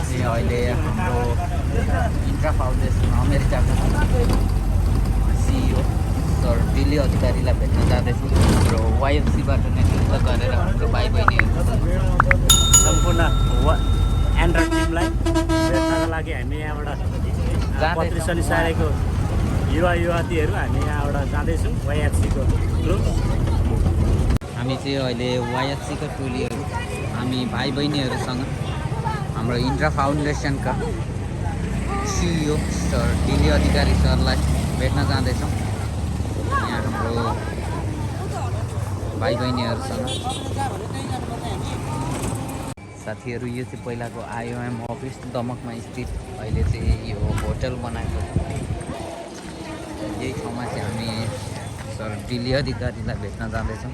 चाहिँ अहिले हाम्रो इन्ट्रा फाउन्डेसन अमेरिकाको सिइओ सर डिली अधिकारीलाई भेट्न जाँदैछौँ। हाम्रो वाइएफसीबाट नेतृत्व गरेर हाम्रो भाइ बहिनीहरू सम्पूर्ण एन्ड्रोइड टिमलाई भेट्नको लागि हामी यहाँबाट 35 सालेको युवा युवतीहरू हामी यहाँबाट जाँदैछौँ वाइएफसीको ग्रुप। हामी चाहिँ अहिले वाइएफसीको टोलीहरू हामी भाइ बहिनीहरूसँग हाम्रो इन्ट्रा फाउन्डेसनका सिइओ सर डिली अधिकारी सरलाई भेट्न जाँदैछौँ। यहाँ हाम्रो भाइ बहिनीहरूसँग साथीहरू यो चाहिँ पहिलाको आइओएम अफिस दमकमा स्थित अहिले चाहिँ यो होटल बनाएको यही ठाउँमा चाहिँ हामी सर डिली अधिकारीलाई भेट्न जाँदैछौँ।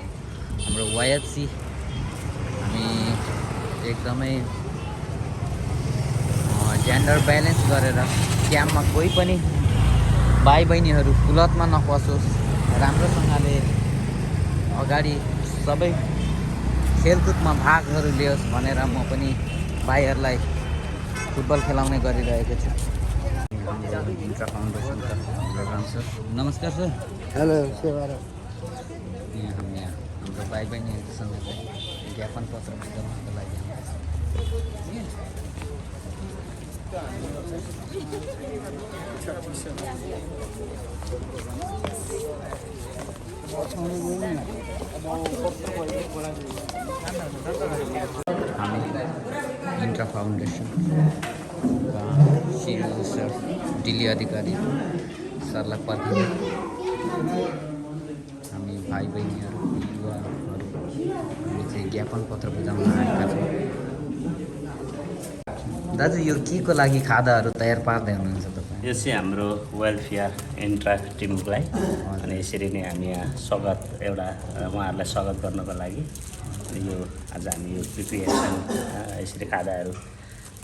हाम्रो वाइएफसी हामी एकदमै जेन्डर ब्यालेन्स गरेर क्याम्पमा कोही पनि भाइ बहिनीहरू कुलतमा नफसोस्, राम्रोसँगले अगाडि सबै खेलकुदमा भागहरू लियोस् भनेर म पनि भाइहरूलाई फुटबल खेलाउने गरिरहेको छु। इन्ट्रा फाउन्डेसनका प्रोग्राम सर, नमस्कार सर। हेलो, यहाँ हाम्रो भाइ बहिनीहरूसँग ज्ञापन पत्र बुझाउनको लागि हामी इन्ट्रा फाउन्डेसन सिइओ सर डिली अधिकारी सरलाई पर्खाइ हामी भाइ बहिनीहरू युवाहरू हामी चाहिँ ज्ञापन पत्र बुझाउन आएका छौँ। दाजु यो के को लागि खादाहरू तयार पार्दै हुनुहुन्छ तपाईँ? यो चाहिँ हाम्रो वेलफेयर इन्ट्रा टिमलाई अनि यसरी नै हामी यहाँ स्वागत उहाँहरूलाई स्वागत गर्नको लागि यो आज हामी यो प्रिपेरेसन यसरी खादाहरू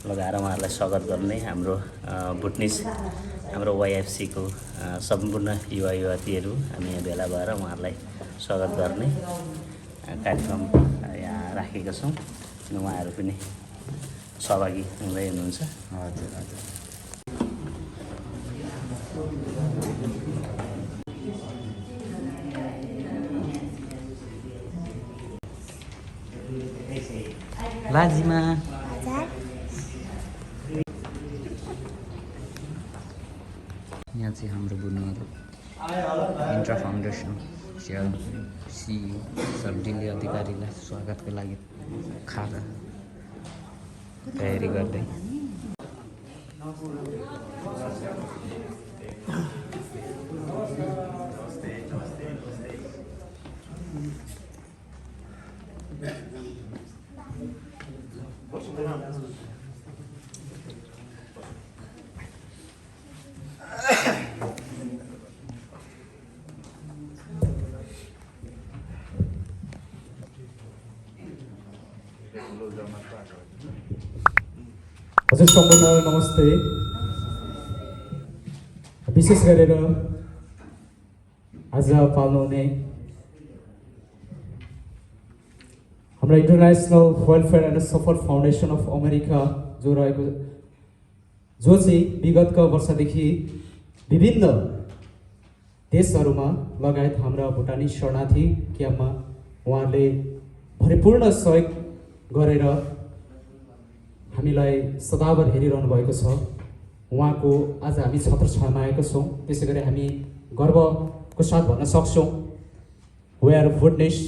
लगाएर उहाँहरूलाई स्वागत गर्ने हाम्रो भुटनिस हाम्रो वाइएफसीको सम्पूर्ण युवा युवतीहरू हामी यहाँ भेला भएर उहाँहरूलाई स्वागत गर्ने कार्यक्रम यहाँ राखेका छौँ। उहाँहरू पनि सहभागी हुँदै हुनुहुन्छ। हजुर हजुर। लाजिमा यहाँ चाहिँ हाम्रो बुनुहरू इन्ट्रा फाउन्डेसन सिइओ सर डिली अधिकारीलाई स्वागतको लागि खादा तयारी गर्दै हजुर सम्पूर्ण नमस्ते। विशेष गरेर आज पाल्नुहुने हाम्रो international welfare and support foundation of America जो चाहिँ विगतका वर्षदेखि विभिन्न देशहरूमा लगायत हाम्रा भुटानी शरणार्थी क्याम्पमा उहाँहरूले भरिपूर्ण सहयोग गरेर हामीलाई सदाभर हेरिरहनु भएको छ। उहाँको आज हामी छत्रछायामा आएका छौँ। त्यसै गरी हामी गर्वको साथ भन्न सक्छौँ वी आर भुटनिस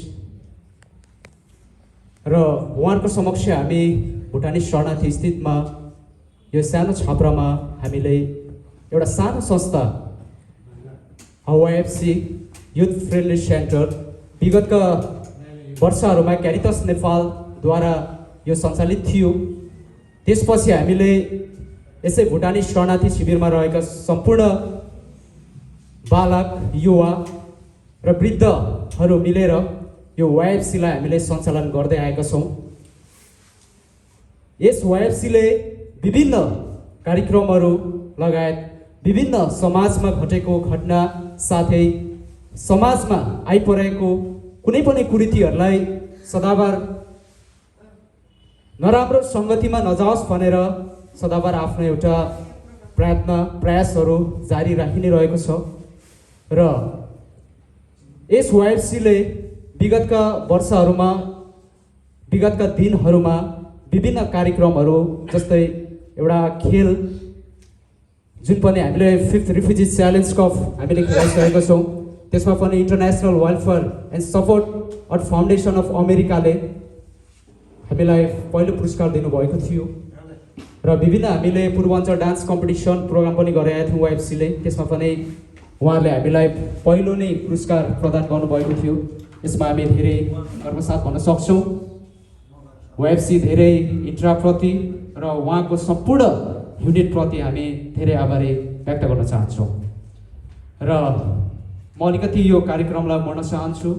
र उहाँको समक्ष हामी भुटानी शरणार्थी स्थितमा यो सानो छाप्रामा हामीले एउटा सानो संस्था वाइएफसी युथ फ्रेन्डली सेन्टर विगतका वर्षहरूमा क्यारिटास नेपालद्वारा यो सञ्चालित थियो। त्यसपछि हामीले यसै भुटानी शरणार्थी शिविरमा रहेका सम्पूर्ण बालक युवा र वृद्धहरू मिलेर यो वाइएफसीलाई हामीले सञ्चालन गर्दै आएका छौँ। यस वाइएफसीले विभिन्न कार्यक्रमहरू लगायत विभिन्न समाजमा घटेको घटना साथै समाजमा आइपरेको कुनै पनि कुरीतिहरूलाई सदाबार नराम्रो सङ्गतिमा नजाओस् भनेर सदाबार आफ्नो एउटा प्रयासहरू जारी राखि नै रहेको छ र यस वाइएफसीले विगतका वर्षहरूमा विगतका दिनहरूमा विभिन्न कार्यक्रमहरू जस्तै एउटा खेल जुन पनि हामीले 5th रिफ्युजी च्यालेन्ज कप हामीले खेलाइसकेका छौँ त्यसमा पनि international welfare and support at foundation of अमेरिकाले हामीलाई पहिलो पुरस्कार दिनुभएको थियो र विभिन्न हामीले पूर्वाञ्चल डान्स कम्पिटिसन प्रोग्राम पनि गरेका थियौँ वाइएफसीले त्यसमा पनि उहाँहरूले हामीलाई पहिलो नै पुरस्कार प्रदान गर्नुभएको थियो यसमा हामी धेरै गर्वसाथ भन्न सक्छौँ वाइएफसी धेरै इन्ट्राप्रति र उहाँको सम्पूर्ण युनिटप्रति हामी धेरै आभारी व्यक्त गर्न चाहन्छौँ र म अलिकति यो कार्यक्रमलाई मोड्न चाहन्छु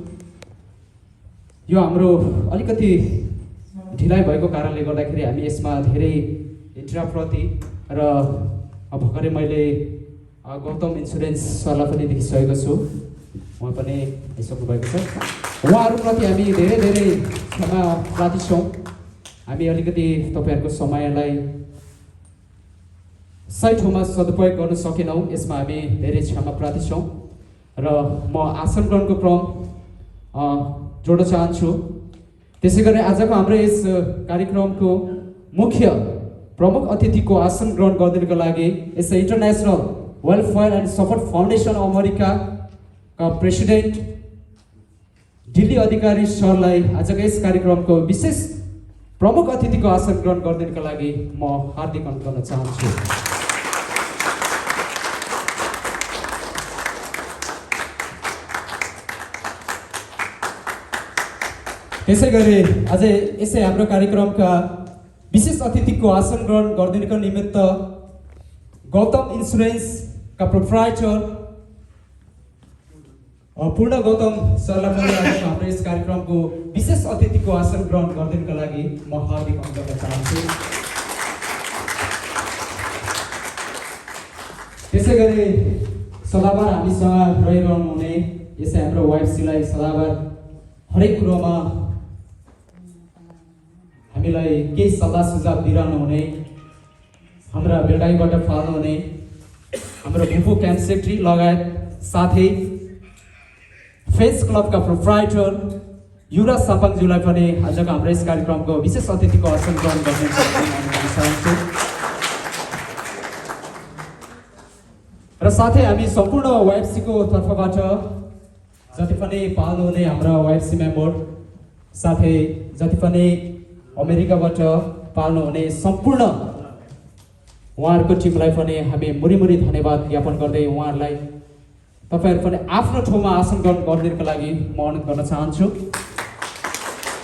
यो हाम्रो अलिकति ढिलाइ भएको कारणले गर्दाखेरि हामी यसमा धेरै इन्ट्राप्रति र भर्खरै मैले गौतम इन्सुरेन्स सरलाई पनि देखिसकेको छु उहाँ पनि आइसक्नु भएको छ उहाँहरूप्रति हामी धेरै धेरै क्षमा प्रार्थी छौँ हामी अलिकति तपाईँहरूको समयलाई सही ठाउँमा सदुपयोग गर्न सकेनौँ यसमा हामी धेरै क्षमा प्रार्थी छौँ र म आसन ग्रहणको क्रम जोड्न चाहन्छु त्यसै गरी आजको हाम्रो यस कार्यक्रमको मुख्य प्रमुख अतिथिको आसन ग्रहण गरिदिनुको लागि यस international welfare and support foundation अमेरिकाका प्रेसिडेन्ट दिल्ली अधिकारी सरलाई आजको यस कार्यक्रमको विशेष प्रमुख अतिथिको आसन ग्रहण गरिदिनुको लागि म हार्दिक अनुरोध गर्न चाहन्छु त्यसै गरी अझै यसै हाम्रो कार्यक्रमका विशेष अतिथिको आसन ग्रहण गरिदिनुको निमित्त गौतम इन्सुरेन्सका प्रोप्राइटर पूर्ण गौतम सरलाई पनि हाम्रो यस कार्यक्रमको विशेष अतिथिको आसन ग्रहण गरिदिनुको लागि म हार्दिक अनुरोध गर्न चाहन्छु त्यसै गरी सदाबार हामीसँग रहिरहनु हुने यसै हाम्रो वाइएफसीलाई सदाबार हरेक कुरोमा हामीलाई केही सल्लाह सुझाव दिइरहनु हुने हाम्रा बेलडाईबाट फाल्नु हुने हाम्रो भुपु क्याम्प सेक्रेटरी लगायत साथै फेन्स क्लबका प्रोप्राइटर युवराज साम्पाङज्यूलाई पनि आजको हाम्रो यस कार्यक्रमको विशेष अतिथिको आसन ग्रहण गर्ने चाहन्छु र साथै हामी सम्पूर्ण वाइएफसीको तर्फबाट जति पनि पाल्नु हुने हाम्रा वाइएफसी मेम्बर साथै जति पनि अमेरिकाबाट पाल्नु हुने सम्पूर्ण उहाँहरूको टिमलाई पनि हामी मुरी धन्यवाद ज्ञापन गर्दै उहाँहरूलाई तपाईँहरू पनि आफ्नो ठाउँमा आसन ग्रहण गरिदिनुको लागि म अनुरोध गर्न चाहन्छु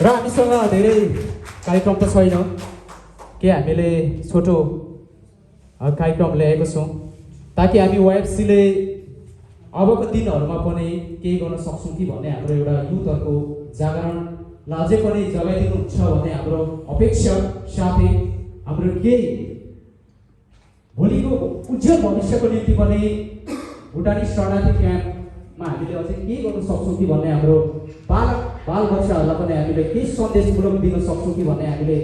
र हामीसँग धेरै कार्यक्रम त छैन के हामीले छोटो कार्यक्रम ल्याएको छौँ ताकि हामी वाइएफसीले अबको दिनहरूमा पनि केही गर्न सक्छौँ कि भन्ने हाम्रो एउटा युथहरूको जागरणलाई अझै पनि जगाइदिनुहुन्छ भन्ने हाम्रो अपेक्षा साथै हाम्रो केही भोलिको उज्जवल भविष्यको निम्ति पनि भुटानी शरणार्थी क्याम्पमा हामीले अझै के गर्न सक्छौँ कि भन्ने हाम्रो बाल बच्चाहरूलाई पनि हामीले केही सन्देशमूलक दिन सक्छौँ कि भन्ने हामीले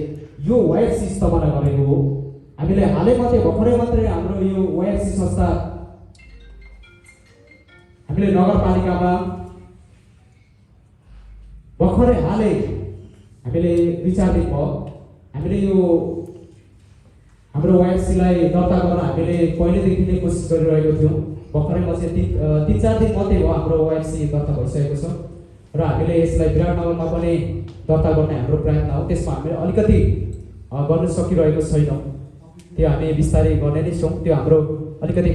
यो वाइएफसी स्थापना गरेको हो हामीले हालै भर्खरै मात्रै हाम्रो यो वाइएफसी संस्था हामीले नगरपालिकामा भर्खरै हालै हामीले 2-4 दिन भयो हामीले यो हाम्रो वाइएफसीलाई दर्ता गर्न हामीले पहिलेदेखि नै कोसिस गरिरहेको थियौँ भर्खरै पछि 3-4 दिन मात्रै भयो हाम्रो वाइएफसी दर्ता भइसकेको छ र हामीले यसलाई विराटनगरमा पनि दर्ता गर्ने हाम्रो प्रयत्न हो त्यसमा हामीले अलिकति गर्न सकिरहेको छैनौँ त्यो हामी बिस्तारै गर्ने नै छौँ त्यो हाम्रो अलिकति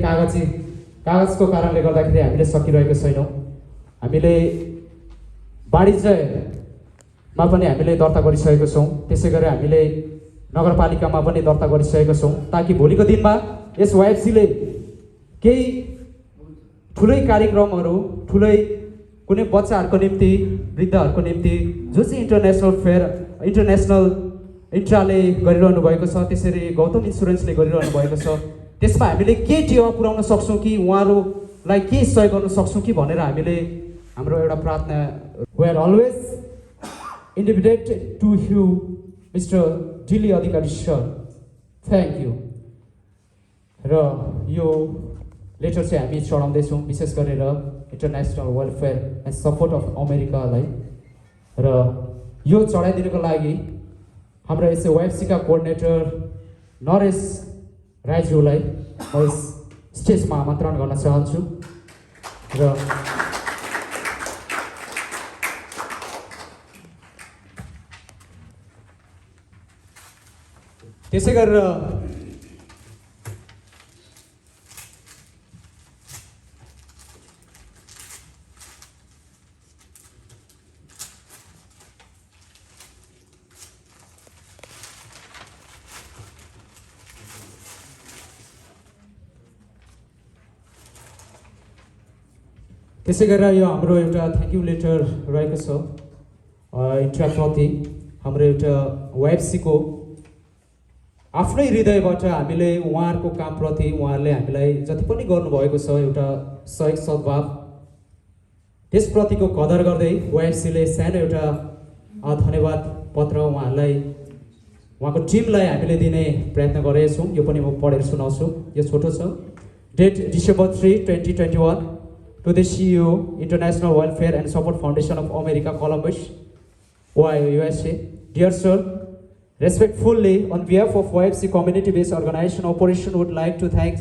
कागजको कारणले गर्दाखेरि हामीले सकिरहेको छैनौँ हामीले वाणिज्यमा पनि हामीले दर्ता गरिसकेको छौँ त्यसै गरी हामीले नगरपालिकामा पनि दर्ता गरिसकेका छौँ ताकि भोलिको दिनमा यस वाइएफसीले केही ठुलै कार्यक्रमहरू ठुलै कुनै बच्चाहरूको निम्ति वृद्धहरूको निम्ति जो चाहिँ इन्टरनेसनल इन्ट्राले गरिरहनु भएको छ त्यसरी गौतम इन्सुरेन्सले गरिरहनु भएको छ त्यसमा हामीले के टेवा पुर्याउन सक्छौँ कि उहाँहरूलाई के सहयोग गर्न सक्छौँ कि भनेर हामीले हाम्रो एउटा प्रार्थना we are always indebted to you, Mr. Dilli Adhikari sir, thank you. र यो लेटर चाहिँ हामी चढाउँदैछौँ विशेष गरेर international welfare and support of अमेरिकालाई। र यो चढाइदिनुको लागि हाम्रो यसै वाइएफसीका कोअर्डिनेटर नरेश राईज्यूलाई म यस स्टेजमा आमन्त्रण गर्न चाहन्छु। र त्यसै गरेर यो हाम्रो एउटा थ्याङ्क यू लेटर रहेको छ इन्ट्राप्रति। हाम्रो एउटा वाइएफसीको आफ्नै हृदयबाट हामीले उहाँहरूको कामप्रति उहाँहरूले हामीलाई जति पनि गर्नुभएको छ एउटा सहयोग सद्भाव त्यसप्रतिको कदर गर्दै वाइएफसीले सानो एउटा धन्यवाद पत्र उहाँहरूलाई उहाँको टिमलाई हामीले दिने प्रयत्न गरेका छौँ। यो पनि म पढेर सुनाउँछु। यो छोटो छ। Date December 3, 2021 to the CEO, International Welfare and Support Foundation of America, Columbus, Ohio, USA. Dear sir, respectfully, on behalf of YFC community-based organization operation, would like to thank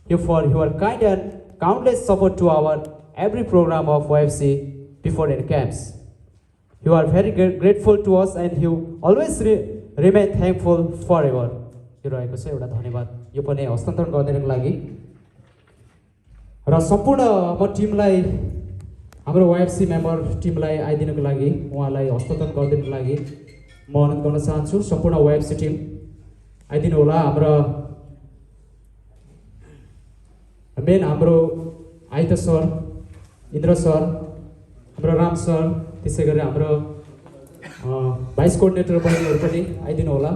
you for your kind and countless support to our every program of YFC before and camps. You are very grateful to us and you always remain thankful forever. यो रहेको छ एउटा धन्यवाद। यो पनि हस्तान्तरण गरिदिनको लागि र सम्पूर्ण म टिमलाई हाम्रो वाइएफसी मेम्बर टिमलाई आइदिनुको लागि उहाँलाई हस्तान्तरण गरिदिनुको लागि म अनुरोध गर्न चाहन्छु। सम्पूर्ण वाइएफसी टिम आइदिनु होला। हाम्रो मेन हाम्रो आइत सर, इन्द्र सर, हाम्रो राम सर, त्यसै गरी हाम्रो भाइस कोअर्डिनेटर बहिनीहरू पनि आइदिनु होला।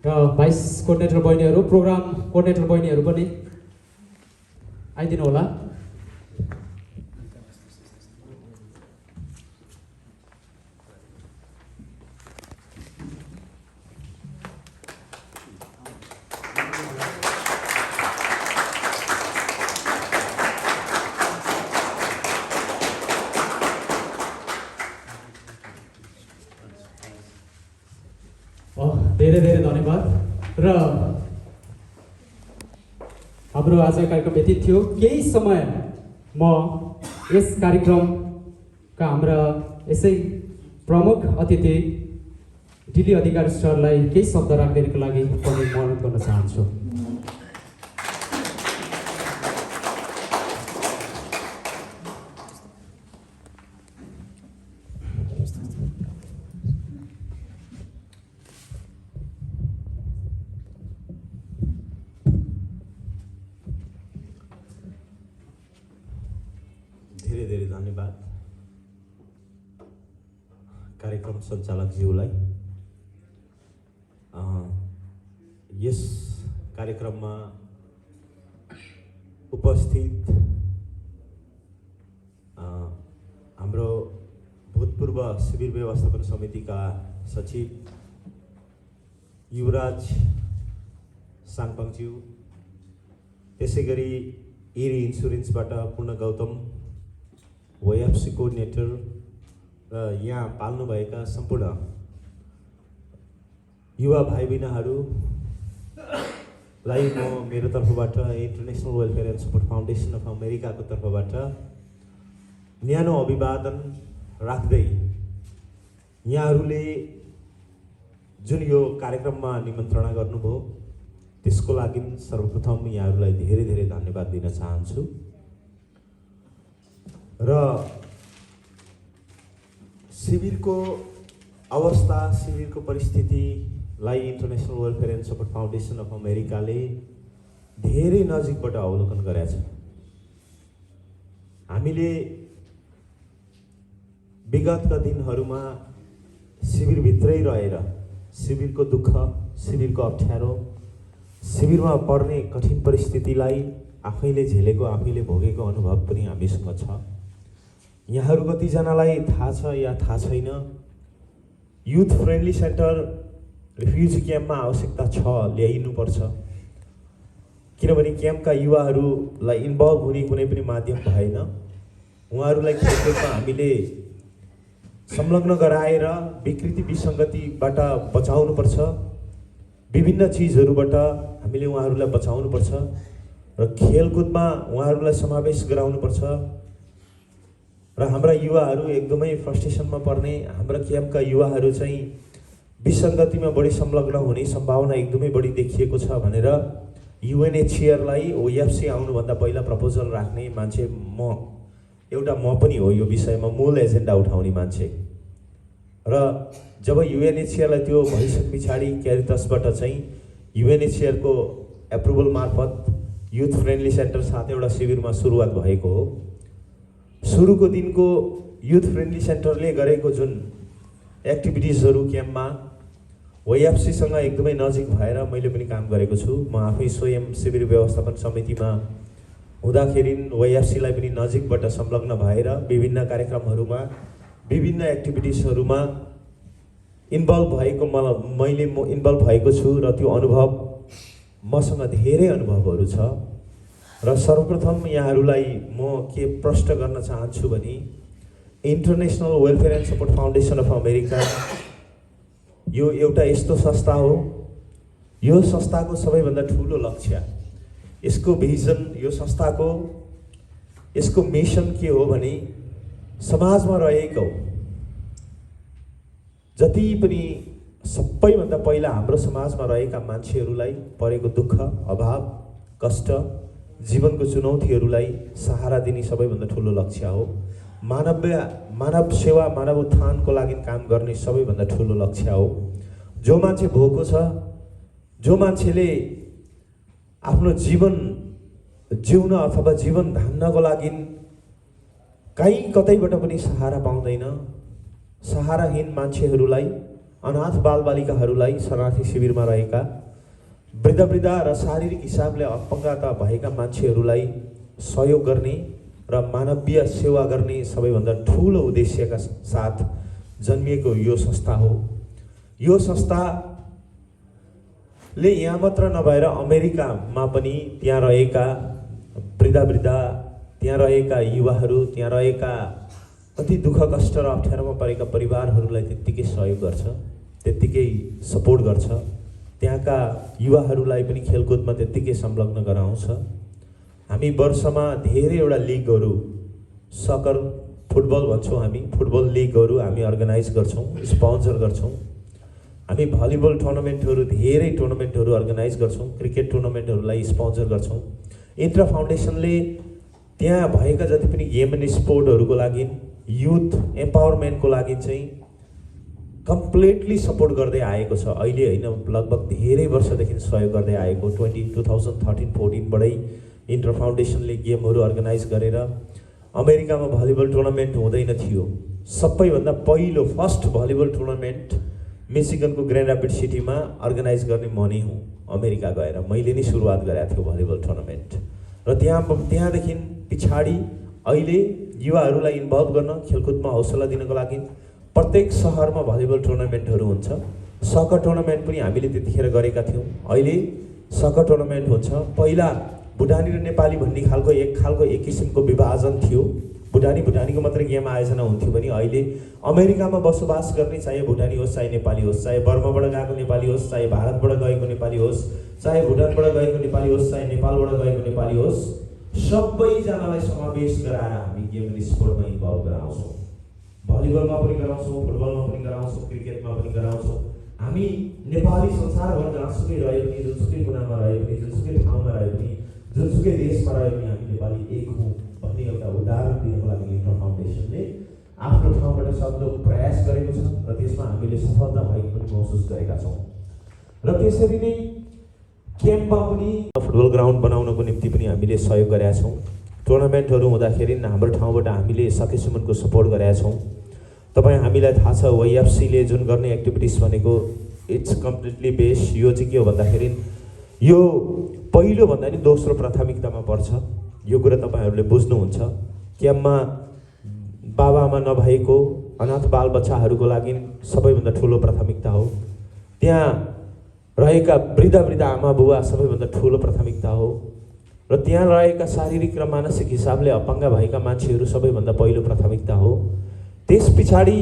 र भाइस कोअर्डिनेटर बहिनीहरू, प्रोग्राम कोअर्डिनेटर बहिनीहरू पनि आइदिनु होला। धेरै धेरै धन्यवाद। र हाम्रो आज कार्यक्रम यति थियो। केही समय म यस कार्यक्रमका हाम्रा यसै प्रमुख अतिथि डिली अधिकारी सरलाई केही शब्द राखिदिनुको लागि पनि म अनुरोध गर्न चाहन्छु। धेरै धेरै धन्यवाद कार्यक्रम सञ्चालकज्यूलाई। यस कार्यक्रममा उपस्थित हाम्रो भूतपूर्व शिविर व्यवस्थापन समितिका सचिव युवराज साङपाङज्यू, त्यसै गरी एरी इन्सुरेन्सबाट पूर्ण गौतम, वाइएफसी कोअर्डिनेटर र यहाँ पाल्नुभएका सम्पूर्ण युवा भाइ बहिनीहरूलाई म मेरो तर्फबाट international welfare and support foundation of अमेरिकाको तर्फबाट न्यानो अभिवादन राख्दै यहाँहरूले जुन यो कार्यक्रममा निमन्त्रणा गर्नुभयो त्यसको लागि सर्वप्रथम यहाँहरूलाई धेरै धेरै धन्यवाद दिन चाहन्छु। र शिविरको अवस्था, शिविरको परिस्थितिलाई international welfare and support foundation of अमेरिकाले धेरै नजिकबाट अवलोकन गरेका छ। हामीले विगतका दिनहरूमा शिविरभित्रै रहेर शिविरको दुःख, शिविरको अप्ठ्यारो, शिविरमा पर्ने कठिन परिस्थितिलाई आफैले झेलेको, आफैले भोगेको अनुभव पनि हामीसँग छ। यहाँहरू कतिजनालाई थाहा छ या थाहा छैन, युथ फ्रेन्डली सेन्टर रिफ्युजी क्याम्पमा आवश्यकता छ, ल्याइनुपर्छ। किनभने क्याम्पका युवाहरूलाई इन्भल्भ हुने कुनै पनि माध्यम भएन। उहाँहरूलाई खेलकुदमा हामीले संलग्न गराएर विकृति विसङ्गतिबाट बचाउनुपर्छ, विभिन्न चिजहरूबाट हामीले उहाँहरूलाई बचाउनुपर्छ र खेलकुदमा उहाँहरूलाई समावेश गराउनुपर्छ। र हाम्रा युवाहरू एकदमै फ्रस्ट्रेसनमा पर्ने, हाम्रा क्याम्पका युवाहरू चाहिँ विसङ्गतिमा बढी संलग्न हुने सम्भावना एकदमै बढी देखिएको छ भनेर युएनएचसिआरलाई ओएफसी आउनुभन्दा पहिला प्रपोजल राख्ने मान्छे म पनि हो। यो विषयमा मूल एजेन्डा उठाउने मान्छे। र जब युएनएचसिआरलाई त्यो भइसके पछाडि क्यारिटसबाट चाहिँ युएनएचसिआरको एप्रुभल मार्फत युथ फ्रेन्डली सेन्टर 7वटा शिविरमा सुरुवात भएको हो। सुरुको दिनको युथ फ्रेन्डली सेन्टरले गरेको जुन एक्टिभिटिजहरू क्याम्पमा ओएफसीसँग एकदमै नजिक भएर मैले पनि काम गरेको छु। म आफै स्वयं शिविर व्यवस्थापन समितिमा हुँदाखेरि ओएफसीलाई पनि नजिकबाट संलग्न भएर विभिन्न कार्यक्रमहरूमा, विभिन्न एक्टिभिटिजहरूमा इन्भल्भ भएको मैले इन्भल्भ भएको छु र त्यो अनुभव मसँग धेरै अनुभवहरू छ। र सर्वप्रथम यहाँहरूलाई म के प्रश्न गर्न चाहन्छु भने international welfare and support foundation of America यो एउटा यस्तो संस्था हो, यो संस्थाको सबैभन्दा ठुलो लक्ष्य, यसको भिजन, यो संस्थाको यसको मिसन के हो भने समाजमा रहेको जति पनि सबैभन्दा पहिला हाम्रो समाजमा रहेका मान्छेहरूलाई परेको दुःख, अभाव, कष्ट, जीवनको चुनौतीहरूलाई सहारा दिने सबैभन्दा ठुलो लक्ष्य हो। मानव सेवा, मानव उत्थानको लागि काम गर्ने सबैभन्दा ठुलो लक्ष्य हो। जो मान्छे भोको छ, जो मान्छेले आफ्नो जीवन जिउन अथवा जीवन धान्नको लागि कहीँ कतैबाट पनि सहारा पाउँदैन, सहाराहीन मान्छेहरूलाई, अनाथ बालबालिकाहरूलाई, शरणार्थी शिविरमा रहेका वृद्ध र शारीरिक हिसाबले अपङ्गता भएका मान्छेहरूलाई सहयोग गर्ने र मानवीय सेवा गर्ने सबैभन्दा ठुलो उद्देश्यका साथ जन्मिएको यो संस्था हो। यो संस्थाले यहाँ मात्र नभएर अमेरिकामा पनि त्यहाँ रहेका वृद्ध, त्यहाँ रहेका युवाहरू, त्यहाँ रहेका अति दुःख कष्ट र अप्ठ्यारोमा परेका परिवारहरूलाई त्यत्तिकै सहयोग गर्छ, त्यत्तिकै सपोर्ट गर्छ। त्यहाँका युवाहरूलाई पनि खेलकुदमा त्यत्तिकै संलग्न गराउँछ। हामी वर्षमा धेरैवटा लिगहरू, सकर, फुटबल भन्छौँ हामी, फुटबल लिगहरू हामी अर्गनाइज गर्छौँ, स्पोन्सर गर्छौँ। हामी भलिबल टुर्नामेन्टहरू, धेरै टुर्नामेन्टहरू अर्गनाइज गर्छौँ, क्रिकेट टुर्नामेन्टहरूलाई स्पोन्सर गर्छौँ। इन्ट्रा फाउन्डेसनले त्यहाँ भएका जति पनि गेम एन्ड स्पोर्टहरूको लागि, युथ एम्पावरमेन्टको लागि चाहिँ कम्प्लिटली सपोर्ट गर्दै आएको छ। अहिले होइन, लगभग धेरै वर्षदेखि सहयोग गर्दै आएको। 2013-14बाटै इन्टर फाउन्डेसनले गेमहरू अर्गनाइज गरेर अमेरिकामा भलिबल टुर्नामेन्ट हुँदैन थियो। सबैभन्दा पहिलो फर्स्ट भलिबल टुर्नामेन्ट मिशिगनको ग्रान्ड ऱ्यापिड सिटीमा अर्गनाइज गर्ने म नै हुँ। अमेरिका गएर मैले नै सुरुवात गरेको थियो भलिबल टुर्नामेन्ट। र त्यहाँदेखि पछाडि अहिले युवाहरूलाई इन्भल्भ गर्न, खेलकुदमा हौसला दिनको लागि प्रत्येक सहरमा भलिबल टुर्नामेन्टहरू हुन्छ। सकर टुर्नामेन्ट पनि हामीले त्यतिखेर गरेका थियौँ। अहिले सकर टुर्नामेन्ट हुन्छ। पहिला भुटानी र नेपाली भन्ने एक किसिमको विभाजन थियो। भुटानीको मात्रै गेम आयोजना हुन्थ्यो भने अहिले अमेरिकामा बसोबास गर्ने, चाहे भुटानी होस्, चाहे नेपाली होस्, चाहे बर्माबाट गएको नेपाली होस्, चाहे भारतबाट गएको नेपाली होस्, चाहे भुटानबाट गएको नेपाली होस्, चाहे नेपालबाट गएको नेपाली होस्, सबैजनालाई समावेश गराएर हामी गेम एन्ड स्पोर्टमा इन्भल्भ गराउँछौँ। भलिबलमा पनि गराउँछौँ, फुटबलमा पनि गराउँछौँ, क्रिकेटमा पनि गराउँछौँ। हामी नेपाली संसारभर जहाँसुकै रहे पनि, जुनसुकै कुनामा रहे पनि, जुनसुकै ठाउँमा रहे पनि, जुनसुकै देशमा रहे पनि हामी नेपाली एक हौँ भन्ने एउटा उदाहरण दिनको लागि इन्टर फाउन्डेसनले आफ्नो ठाउँबाट सक्दो प्रयास गरेको छ र त्यसमा हामीले सफलता भएको पनि महसुस गरेका छौँ। र त्यसरी नै क्याम्पमा पनि फुटबल ग्राउन्ड बनाउनको निम्ति पनि हामीले सहयोग गरेका छौँ। टुर्नामेन्टहरू हुँदाखेरि हाम्रो ठाउँबाट हामीले सकेसम्मको सपोर्ट गरेका छौँ। तपाईँ हामीलाई थाहा छ ओएफसीले जुन गर्ने एक्टिभिटिज भनेको इट्स कम्प्लिटली बेस्ड। यो चाहिँ के हो भन्दाखेरि यो पहिलो भन्दा नि दोस्रो प्राथमिकतामा पर्छ। यो कुरा तपाईँहरूले बुझ्नुहुन्छ। क्याम्पमा बाबाआमा नभएको, अनाथ बालबच्चाहरूको लागि सबैभन्दा ठुलो प्राथमिकता हो। त्यहाँ रहेका वृद्ध आमा बुवा सबैभन्दा ठुलो प्राथमिकता हो र त्यहाँ रहेका शारीरिक र मानसिक हिसाबले अपाङ्ग भएका मान्छेहरू सबैभन्दा पहिलो प्राथमिकता हो। त्यस पछाडि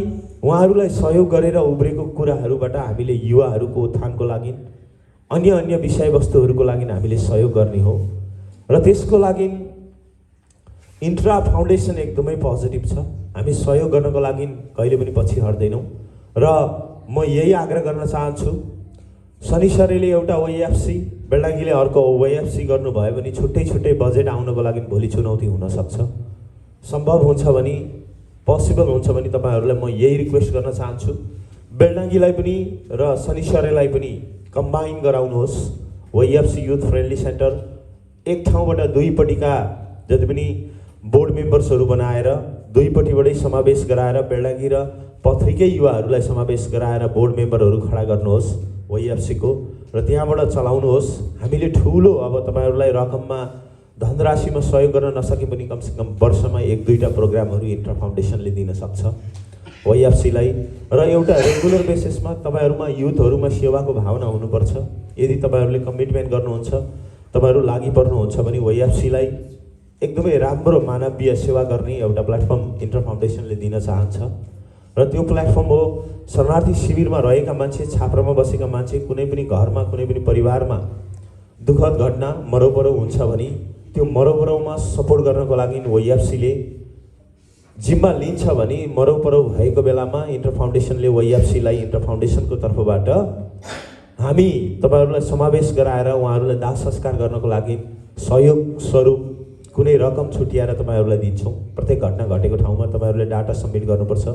उहाँहरूलाई सहयोग गरेर उब्रेको कुराहरूबाट हामीले युवाहरूको उत्थानको लागि अन्य विषयवस्तुहरूको लागि हामीले सहयोग गर्ने हो र त्यसको लागि इन्ट्रा फाउन्डेसन एकदमै पोजिटिभ छ। हामी सहयोग गर्नको लागि कहिले पनि पछि हट्दैनौँ र म यही आग्रह गर्न चाहन्छु, शनिश्चरीले एउटा वाइएफसी, बेलडाङ्गीले अर्को वाइएफसी गर्नुभयो भने छुट्टै बजेट आउनको लागि भोलि चुनौती हुनसक्छ। सम्भव हुन्छ भने, पोसिबल हुन्छ भने तपाईँहरूलाई म यही रिक्वेस्ट गर्न चाहन्छु, बेलडाङ्गीलाई पनि र शनिश्चरीलाई पनि कम्बाइन गराउनुहोस्। वाइएफसी युथ फ्रेन्डली सेन्टर एक ठाउँबाट दुईपट्टिका जति पनि बोर्ड मेम्बर्सहरू बनाएर दुईपट्टिबाटै समावेश गराएर बेलडाङ्गी र पत्रिकै युवाहरूलाई समावेश गराएर बोर्ड मेम्बरहरू खडा गर्नुहोस् वाइएफसीको र त्यहाँबाट चलाउनुहोस्। हामीले ठुलो अब तपाईँहरूलाई रकममा धनराशिमा सहयोग गर्न नसके पनि कमसेकम वर्षमा 1-2टा प्रोग्रामहरू इन्ट्रा फाउन्डेसनले दिन सक्छ वाइएफसीलाई र एउटा रेगुलर बेसिसमा तपाईँहरूमा युथहरूमा सेवाको भावना हुनुपर्छ। यदि तपाईँहरूले कमिटमेन्ट गर्नुहुन्छ, तपाईँहरू लागि पर्नुहुन्छ भने वाइएफसीलाई एकदमै राम्रो मानवीय सेवा गर्ने एउटा प्लेटफर्म इन्ट्रा फाउन्डेसनले दिन चाहन्छ र त्यो प्लेटफर्म हो शरणार्थी शिविरमा रहेका मान्छे, छाप्रामा बसेका मान्छे, कुनै पनि घरमा कुनै पनि परिवारमा दुःखद घटना मरौपरौ हुन्छ भने त्यो मरौपरौमा सपोर्ट गर्नको लागि वाइएफसीले जिम्मा लिन्छ भने मरौपरौ भएको बेलामा इन्टर फाउन्डेसनले वाइएफसीलाई इन्टर फाउन्डेसनको तर्फबाट हामी तपाईँहरूलाई समावेश गराएर उहाँहरूलाई दाह संस्कार गर्नको लागि सहयोग स्वरूप कुनै रकम छुट्याएर तपाईँहरूलाई दिन्छौँ। प्रत्येक घटना घटेको ठाउँमा तपाईँहरूले डाटा सबमिट गर्नुपर्छ।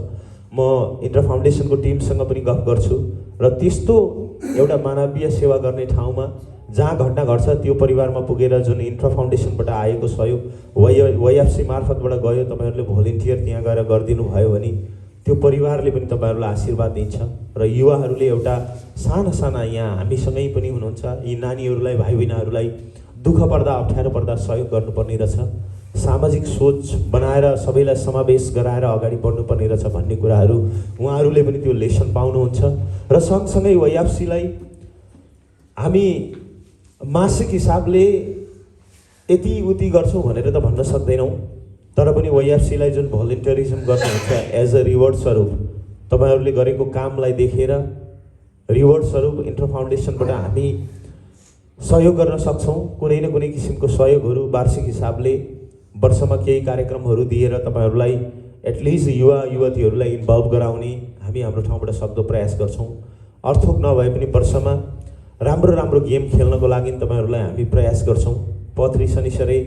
म इन्टर फाउन्डेसनको टिमसँग पनि गफ गर्छु र त्यस्तो एउटा मानवीय सेवा गर्ने ठाउँमा जहाँ घटना घट्छ त्यो परिवारमा पुगेर जुन इन्ट्रा फाउन्डेसनबाट आएको सहयोग वाइएफसी मार्फतबाट गयो, तपाईँहरूले भोलिन्टियर त्यहाँ गएर गरिदिनु भयो भने त्यो परिवारले पनि तपाईँहरूलाई आशीर्वाद दिन्छ र युवाहरूले एउटा साना यहाँ हामीसँगै पनि हुनुहुन्छ, यी नानीहरूलाई, भाइ बहिनीहरूलाई दुःख पर्दा, अप्ठ्यारो पर्दा सहयोग गर्नुपर्ने रहेछ, सामाजिक सोच बनाएर सबैलाई समावेश गराएर अगाडि बढ्नुपर्ने रहेछ भन्ने कुराहरू उहाँहरूले पनि त्यो लेसन पाउनुहुन्छ र सँगसँगै वाइएफसीलाई हामी मासिक हिसाबले यति उति गर्छौँ भनेर त भन्न सक्दैनौँ, तर पनि वाइएफसीलाई जुन भोलिन्टियरिजम गर्नुहुन्छ एज अ रिवार्ड स्वरूप तपाईँहरूले गरेको कामलाई देखेर रिवार्ड स्वरूप इन्टर फाउन्डेसनबाट हामी सहयोग गर्न सक्छौँ। कुनै न कुनै किसिमको सहयोगहरू वार्षिक हिसाबले वर्षमा केही कार्यक्रमहरू दिएर तपाईँहरूलाई एटलिस्ट युवा युवतीहरूलाई इन्भल्भ गराउने हामी हाम्रो ठाउँबाट सक्दो प्रयास गर्छौँ। अर्थोक नभए पनि वर्षमा राम्रो गेम खेल्नको लागि तपाईँहरूलाई हामी प्रयास गर्छौँ। पत्री शनिश्चरी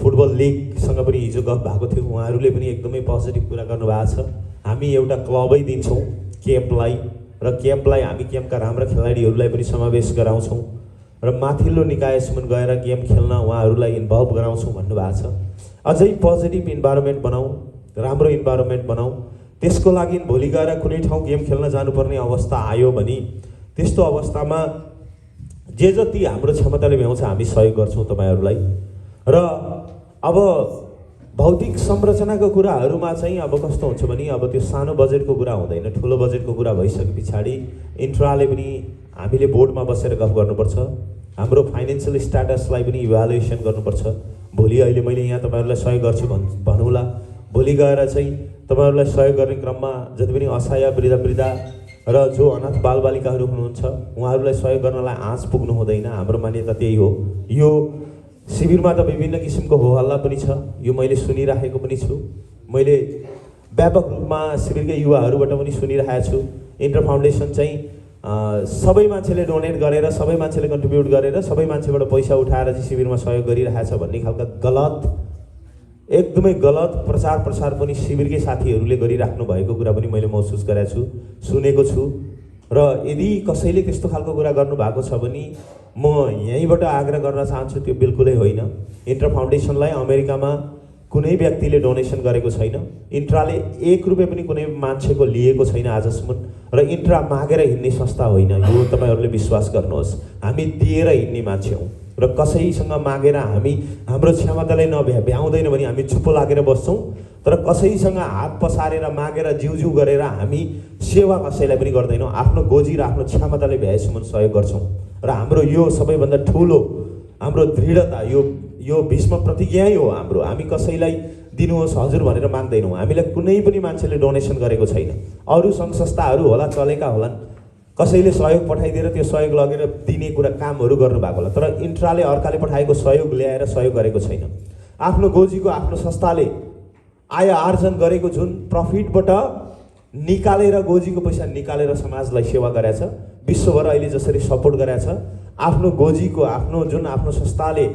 फुटबल लिगसँग पनि हिजो गफ भएको थियो, उहाँहरूले पनि एकदमै पोजिटिभ कुरा गर्नुभएको छ। हामी एउटा क्लबै दिन्छौँ क्याम्पलाई र क्याम्पलाई हामी क्याम्पका राम्रा खेलाडीहरूलाई पनि समावेश गराउँछौँ र माथिल्लो निकायसम्म गएर गेम खेल्न उहाँहरूलाई इन्भल्भ गराउँछौँ भन्नुभएको छ। अझै पोजिटिभ इन्भाइरोमेन्ट बनाऊ, राम्रो इन्भाइरोमेन्ट बनाऊ। त्यसको लागि भोलि गएर कुनै ठाउँ गेम खेल्न जानुपर्ने अवस्था आयो भने त्यस्तो अवस्थामा जे जति हाम्रो क्षमताले भ्याउँछ हामी सहयोग गर्छौँ तपाईँहरूलाई। र अब भौतिक संरचनाको कुराहरूमा चाहिँ अब कस्तो हुन्छ भने अब त्यो सानो बजेटको कुरा हुँदैन, ठुलो बजेटको कुरा भइसके पछाडि इन्ट्राले पनि हामीले बोर्डमा बसेर गफ गर्नुपर्छ, हाम्रो फाइनेन्सियल स्ट्याटसलाई पनि इभ्यालुएसन गर्नुपर्छ। भोलि अहिले मैले यहाँ तपाईँहरूलाई सहयोग गर्छु भनौँला, भोलि गएर चाहिँ तपाईँहरूलाई सहयोग गर्ने क्रममा जति पनि असहाय वृद्ध र जो अनाथ बालबालिकाहरू हुनुहुन्छ उहाँहरूलाई सहयोग गर्नलाई आँच पुग्नु हुँदैन। हाम्रो मान्यता त्यही हो। यो शिविरमा त विभिन्न किसिमको होहल्ला पनि छ, यो मैले सुनिराखेको पनि छु। मैले व्यापक रूपमा शिविरकै युवाहरूबाट पनि सुनिरहेको छु इन्टर फाउन्डेसन चाहिँ सबै मान्छेले डोनेट गरेर, सबै मान्छेले कन्ट्रिब्युट गरेर, सबै मान्छेबाट पैसा उठाएर चाहिँ शिविरमा सहयोग गरिरहेछ भन्ने खालका गलत, एकदमै गलत प्रचार पनि शिविरकै साथीहरूले गरिराख्नु भएको कुरा पनि मैले महसुस गरेको छु, सुनेको छु। र यदि कसैले त्यस्तो खालको कुरा गर्नुभएको छ भने म यहीँबाट आग्रह गर्न चाहन्छु त्यो बिल्कुलै होइन। इन्टर फाउन्डेसनलाई अमेरिकामा कुनै व्यक्तिले डोनेसन गरेको छैन, इन्ट्राले 1 रुपियाँ पनि कुनै मान्छेको लिएको छैन आजसम्म, र इन्ट्रा मागेर हिँड्ने संस्था होइन, यो तपाईँहरूले विश्वास गर्नुहोस्। हामी दिएर हिँड्ने मान्छे हौँ र कसैसँग मागेर हामी हाम्रो क्षमतालाई भ्याउँदैन भने हामी चुप्प लागेर बस्छौँ। तर कसैसँग हात पसारेर मागेर जिउजिउ गरेर हामी सेवा कसैलाई पनि गर्दैनौँ। आफ्नो गोजी र आफ्नो क्षमताले भ्याएसम्म सहयोग गर्छौँ। र हाम्रो यो सबैभन्दा ठुलो हाम्रो दृढता यो भीष्म प्रतिज्ञै हो हाम्रो। हामी कसैलाई दिनुहोस् हजुर भनेर माग्दैनौँ। हामीलाई कुनै पनि मान्छेले डोनेसन गरेको छैन। अरू सङ्घ संस्थाहरू होला चलेका होलान्, कसैले सहयोग पठाइदिएर त्यो सहयोग लगेर दिने कुरा कामहरू गर्नुभएको होला। तर इन्ट्राले अर्काले पठाएको सहयोग ल्याएर सहयोग गरेको छैन। आफ्नो गोजीको आफ्नो संस्थाले आय आर्जन गरेको जुन प्रफिटबाट निकालेर गोजीको पैसा निकालेर समाजलाई सेवा गरेछ, विश्वभर अहिले जसरी सपोर्ट गरेछ, आफ्नो गोजीको आफ्नो संस्थाले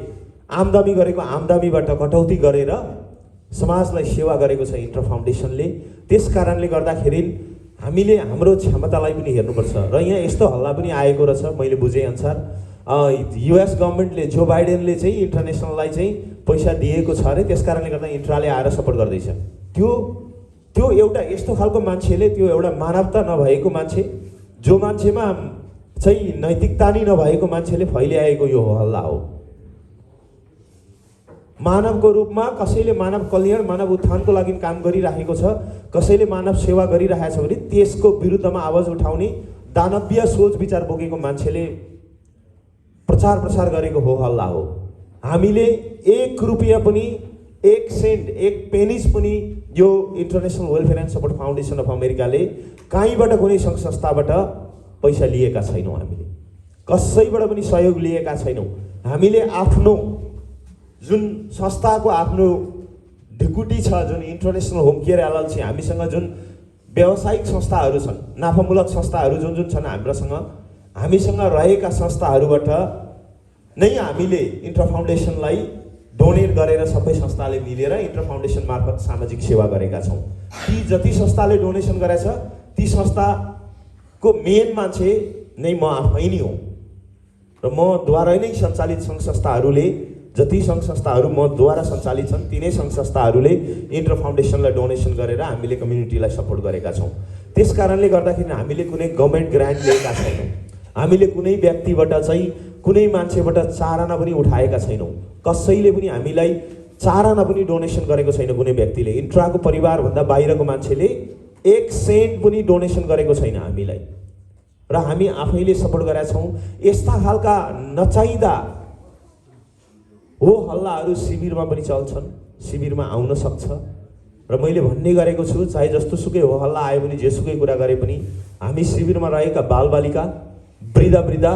आम्दानी गरेको आम्दानीबाट कटौती गरेर समाजलाई सेवा गरेको छ इन्टर फाउन्डेसनले। त्यस कारणले गर्दाखेरि हामीले हाम्रो क्षमतालाई पनि हेर्नुपर्छ। र यहाँ यस्तो हल्ला पनि आएको रहेछ मैले बुझेअनुसार, युएस गभर्मेन्टले जो बाइडेनले चाहिँ इन्टरनेसनललाई चाहिँ पैसा दिएको छ अरे, त्यस कारणले गर्दा इन्ट्राले आएर सपोर्ट गर्दैछ। त्यो एउटा यस्तो खालको मान्छेले, त्यो एउटा मानवता नभएको मान्छे, जो मान्छेमा चाहिँ नैतिकता नै नभएको मान्छेले फैल्याएको यो हल्ला हो। मानवको रूपमा कसैले मानव कल्याण मानव उत्थानको लागि काम गरिरहेको छ, कसैले मानव सेवा गरिरहेछ भने त्यसको विरुद्धमा आवाज उठाउने दानवीय सोच विचार बोकेको मान्छेले प्रचार प्रसार गरेको हो हल्ला हो। हामीले 1 रुपियाँ पनि 1 सेन्ट 1 पेनिस पनि यो international welfare and support foundation of अमेरिकाले कहीँबाट कुनै सङ्घ संस्थाबाट पैसा लिएका छैनौँ। हामीले कसैबाट पनि सहयोग लिएका छैनौँ। हामीले आफ्नो जुन संस्थाको आफ्नो ढिकुटी छ, जुन इन्टरनेसनल होम केयर एलएलसी, हामीसँग जुन व्यावसायिक संस्थाहरू छन्, नाफामूलक संस्थाहरू जुन जुन छन् हामीसँग रहेका संस्थाहरूबाट नै हामीले इन्टर फाउन्डेसनलाई डोनेट गरेर सबै संस्थाले मिलेर इन्टर फाउन्डेसन मार्फत सामाजिक सेवा गरेका छौँ। ती जति संस्थाले डोनेसन गरेछ ती संस्थाको मेन मान्छे नै म आफै नै हो। र मद्वारा नै सञ्चालित सङ्घ संस्थाहरूले, जति सङ्घ संस्थाहरू मद्वारा सञ्चालित छन् तिनै सङ्घ संस्थाहरूले इन्टर फाउन्डेसनलाई डोनेसन गरेर हामीले कम्युनिटीलाई सपोर्ट गरेका छौँ। त्यस कारणले गर्दाखेरि हामीले कुनै गभर्मेन्ट ग्रान्ट लिएका छैनौँ। हामीले कुनै व्यक्तिबाट चाहिँ कुनै मान्छेबाट चाराना पनि उठाएका छैनौँ। कसैले पनि हामीलाई चाराना पनि डोनेसन गरेको छैन। कुनै व्यक्तिले, इन्ट्राको परिवारभन्दा बाहिरको मान्छेले 1 सेन्ट पनि डोनेसन गरेको छैन हामीलाई। र हामी आफैले सपोर्ट गरेका छौँ। यस्ता खालका नचाहिँदा हो हल्लाहरू शिविरमा पनि चल्छन्, शिविरमा आउन सक्छ। र मैले भन्ने गरेको छु, चाहे जस्तो सुकै हो हल्ला आयो भने, जेसुकै कुरा गरे पनि हामी शिविरमा रहेका बालबालिका, वृद्ध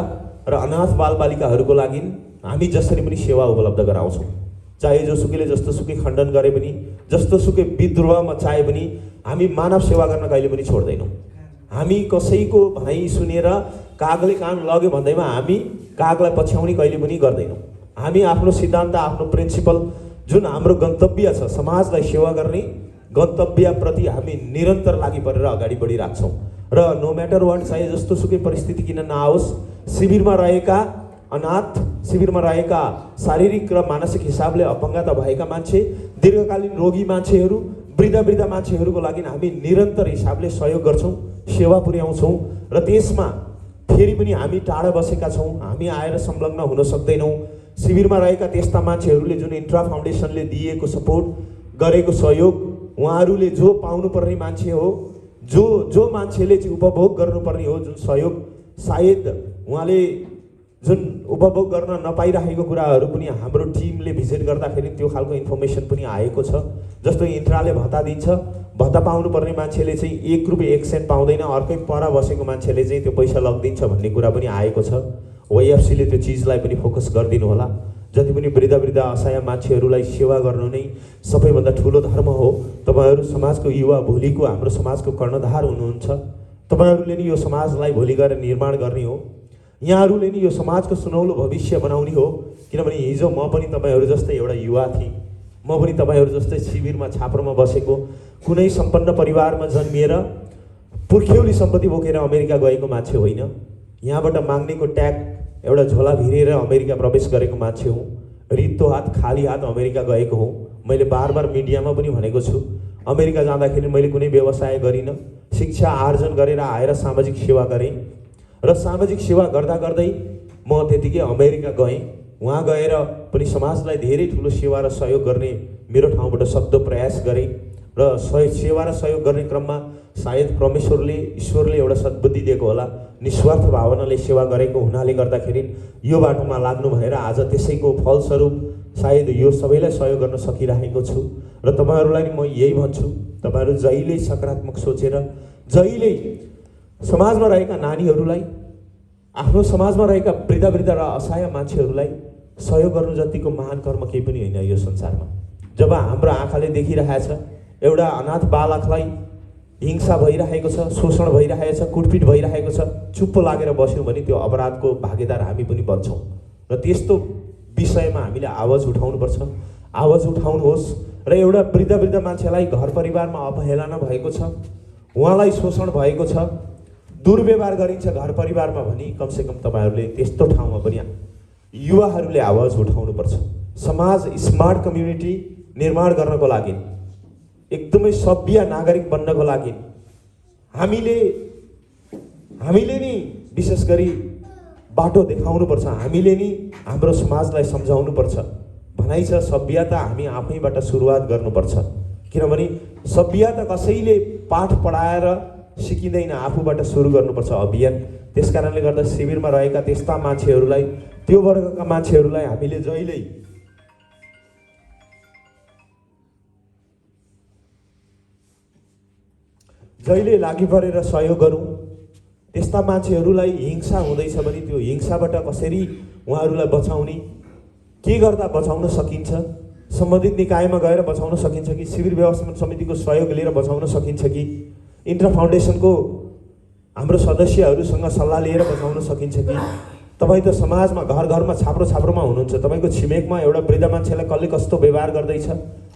र अनाथ बालबालिकाहरूको लागि हामी जसरी पनि सेवा उपलब्ध गराउँछौँ। चाहे जोसुकैले जस्तोसुकै खण्डन गरे पनि, जस्तोसुकै विद्रोह मचाए पनि हामी मानव सेवा गर्न कहिले पनि छोड्दैनौँ। हामी कसैको भनाइ सुनेर कागले कान लग्यो भन्दैमा हामी कागलाई पछ्याउने कहिले पनि गर्दैनौँ। हामी आफ्नो सिद्धान्त, आफ्नो प्रिन्सिपल, जुन हाम्रो गन्तव्य छ समाजलाई सेवा गर्ने गन्तव्यप्रति हामी निरन्तर लागि परेर अगाडि बढिरहेको छौँ। र नो म्याटर वाट, चाहे जस्तोसुकै परिस्थिति किन नआओस्, शिविरमा रहेका अनाथ, शिविरमा रहेका शारीरिक र मानसिक हिसाबले अपङ्गता भएका मान्छे, दीर्घकालीन रोगी मान्छेहरू, वृद्ध मान्छेहरूको लागि हामी निरन्तर हिसाबले सहयोग गर्छौँ, सेवा पुर्याउँछौँ। र त्यसमा फेरि पनि हामी टाढा बसेका छौँ, हामी आएर संलग्न हुन सक्दैनौँ। शिविरमा रहेका त्यस्ता मान्छेहरूले जुन इन्ट्रा फाउन्डेसनले दिएको सपोर्ट, गरेको सहयोग, उहाँहरूले जो पाउनुपर्ने मान्छे हो, जो मान्छेले चाहिँ उपभोग गर्नुपर्ने हो जुन सहयोग, सायद उहाँले जुन उपभोग गर्न नपाइरहेको कुराहरू पनि हाम्रो टिमले भिजिट गर्दाखेरि त्यो खालको इन्फर्मेसन पनि आएको छ। जस्तो इन्ट्राले भत्ता दिन्छ, भत्ता पाउनुपर्ने मान्छेले चाहिँ 1 रुपियाँ 1 सेन्ट पाउँदैन, अर्कै पर बसेको मान्छेले चाहिँ त्यो पैसा लगिदिन्छ भन्ने कुरा पनि आएको छ। वाइएफसीले त्यो चिजलाई पनि फोकस गरिदिनु होला। जति पनि वृद्ध असहाय मान्छेहरूलाई सेवा गर्नु नै सबैभन्दा ठुलो धर्म हो। तपाईँहरू समाजको युवा, भोलिको हाम्रो समाजको कर्णधार हुनुहुन्छ। तपाईँहरूले नि यो समाजलाई भोलि गएर निर्माण गर्ने हो। यहाँहरूले नि यो समाजको सुनौलो भविष्य बनाउने हो। किनभने हिजो म पनि तपाईँहरू जस्तै एउटा युवा थिएँ, म पनि तपाईँहरू जस्तै शिविरमा छाप्रोमा बसेको कुनै सम्पन्न परिवारमा जन्मिएर पुर्ख्यौली सम्पत्ति बोकेर अमेरिका गएको मान्छे होइन। यहाँबाट माग्नेको ट्याग एउटा झोला भिरेर अमेरिका प्रवेश गरेको मान्छे हुँ। रित्तो हात खाली हात अमेरिका गएको हुँ। मैले बार मिडियामा पनि भनेको छु, अमेरिका जाँदाखेरि मैले कुनै व्यवसाय गरिनँ, शिक्षा आर्जन गरेर आएर सामाजिक सेवा गरेँ। र सामाजिक सेवा गर्दा गर्दै म त्यतिकै अमेरिका गएँ। उहाँ गएर पनि समाजलाई धेरै ठुलो सेवा र सहयोग गर्ने मेरो ठाउँबाट सक्दो प्रयास गरेँ र सेवा र सहयोग गर्ने क्रममा सायद परमेश्वरले ईश्वरले एउटा सद्बुद्धि दिएको होला, निस्वार्थ भावनाले सेवा गरेको हुनाले गर्दाखेरि यो बाटोमा लाग्नु भएर आज त्यसैको फलस्वरूप सायद यो सबैलाई सहयोग गर्न सकिरहेको छु। र तपाईँहरूलाई म यही भन्छु, तपाईँहरू जहिले सकारात्मक सोचेर जहिले समाजमा रहेका नानीहरूलाई, आफ्नो समाजमा रहेका वृद्ध र असहाय मान्छेहरूलाई सहयोग गर्नु जतिको महान कर्म केही पनि होइन यो संसारमा। जब हाम्रो आँखाले देखिरहेछ एउटा अनाथ बालकलाई हिंसा भइरहेको छ, शोषण भइरहेको छ, कुटपिट भइरहेको छ, चुप्प लागेर बस्यौँ भने त्यो अपराधको भागीदार हामी पनि बन्छौँ। र त्यस्तो विषयमा हामीले आवाज उठाउनुपर्छ। आवाज उठाउनुहोस्। र एउटा वृद्ध मान्छेलाई घर परिवारमा अपहेलना भएको छ, उहाँलाई शोषण भएको छ, दुर्व्यवहार गरिन्छ घर परिवारमा भने कमसेकम तपाईँहरूले त्यस्तो ठाउँमा पनि युवाहरूले आवाज उठाउनुपर्छ। समाज स्मार्ट कम्युनिटी निर्माण गर्नको लागि, एकदमै सभ्य नागरिक बन्नको लागि हामीले नि विशेष गरी बाटो देखाउनुपर्छ। हामीले नि हाम्रो समाजलाई सम्झाउनुपर्छ। भनाइ छ सभ्यता हामी आफैबाट सुरुवात गर्नुपर्छ, किनभने सभ्यता कसैले पाठ पढाएर सिकिँदैन, आफूबाट सुरु गर्नुपर्छ अभियान। त्यसकारणले गर्दा शिविरमा रहेका त्यस्ता मान्छेहरूलाई, त्यो वर्गका मान्छेहरूलाई हामीले जहिले लागि परेर सहयोग गरौँ। त्यस्ता मान्छेहरूलाई हिंसा हुँदैछ भने त्यो हिंसाबाट कसरी उहाँहरूलाई बचाउने, के गर्दा बचाउन सकिन्छ, सम्बन्धित निकायमा गएर बचाउन सकिन्छ कि शिविर व्यवस्थापन समितिको सहयोग लिएर बचाउन सकिन्छ कि इन्ट्रा फाउन्डेसनको हाम्रो सदस्यहरूसँग सल्लाह लिएर बचाउन सकिन्छ कि। तपाईँ त समाजमा घर घरमा छाप्रोमा हुनुहुन्छ। तपाईँको छिमेकमा एउटा वृद्ध मान्छेलाई कसले कस्तो व्यवहार गर्दैछ,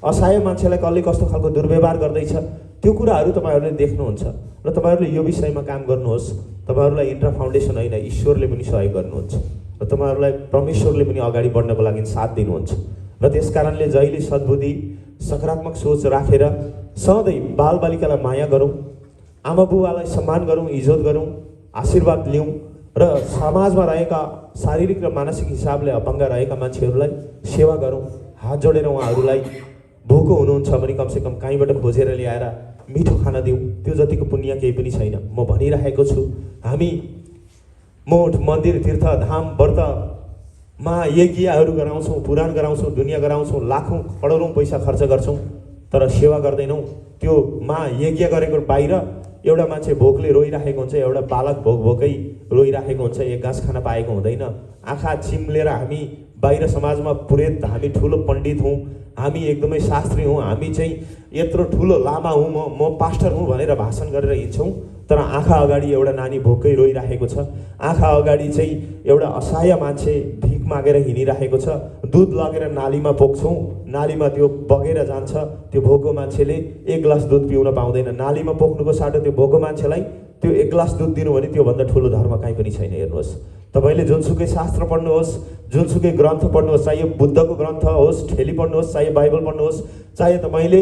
असहाय मान्छेलाई कसले कस्तो खालको दुर्व्यवहार गर्दैछ, त्यो कुराहरू तपाईँहरूले देख्नुहुन्छ। र तपाईँहरूले यो विषयमा काम गर्नुहोस्। तपाईँहरूलाई इन्ट्रा फाउन्डेसन होइन, ईश्वरले पनि सहयोग गर्नुहुन्छ र तपाईँहरूलाई परमेश्वरले पनि अगाडि बढ्नको लागि साथ दिनुहुन्छ। र त्यस कारणले जहिले सद्बुद्धि, सकारात्मक सोच राखेर सधैँ बालबालिकालाई माया गरौँ, आमा बुबालाई सम्मान गरौँ, इज्जत गरौँ, आशीर्वाद लिउँ र समाजमा रहेका शारीरिक र मानसिक हिसाबले अपाङ्ग रहेका मान्छेहरूलाई सेवा गरौँ। हात जोडेर उहाँहरूलाई भोको हुनुहुन्छ भने कमसेकम कहीँबाट खोजेर ल्याएर मिठो खाना दिउँ। त्यो जतिको पुण्य केही पनि छैन। म भनिरहेको छु, हामी मठ मन्दिर तीर्थ धाम व्रतमा यज्ञहरू गराउँछौँ, पुराण गराउँछौँ, दुनियाँ गराउँछौँ, लाखौँ करोडौँ पैसा खर्च गर्छौँ, तर सेवा गर्दैनौँ। त्यो यज्ञ गरेको बाहिर एउटा मान्छे भोकले रोइराखेको हुन्छ, एउटा बालक भोकै रोइराखेको हुन्छ, एक घाँस खान पाएको हुँदैन। आँखा चिम्लेर हामी बाहिर समाजमा पुरेत, हामी ठुलो पण्डित हौँ, हामी एकदमै शास्त्री हौँ, हामी चाहिँ यत्रो ठुलो लामा हौँ, म पास्टर हुँ भनेर भाषण गरेर हिँड्छौँ, तर आँखा अगाडि एउटा नानी भोकै रोइराखेको छ। आँखा अगाडि चाहिँ एउटा असहाय मान्छे भिख मागेर हिँडिराखेको छ। दुध लगेर नालीमा पोख्छौँ, नालीमा त्यो बगेर जान्छ, त्यो भोको मान्छेले एक ग्लास दुध पिउन पाउँदैन। नालीमा पोख्नुको साटो त्यो भोको मान्छेलाई त्यो एक ग्लास दुध दिनु भने त्योभन्दा ठुलो धर्म कहीँ पनि छैन। हेर्नुहोस्, तपाईँले जुनसुकै शास्त्र पढ्नुहोस्, जुनसुकै ग्रन्थ पढ्नुहोस्, चाहे बुद्धको ग्रन्थ होस्, ठेली पढ्नुहोस्, चाहे बाइबल पढ्नुहोस्, चाहे तपाईँले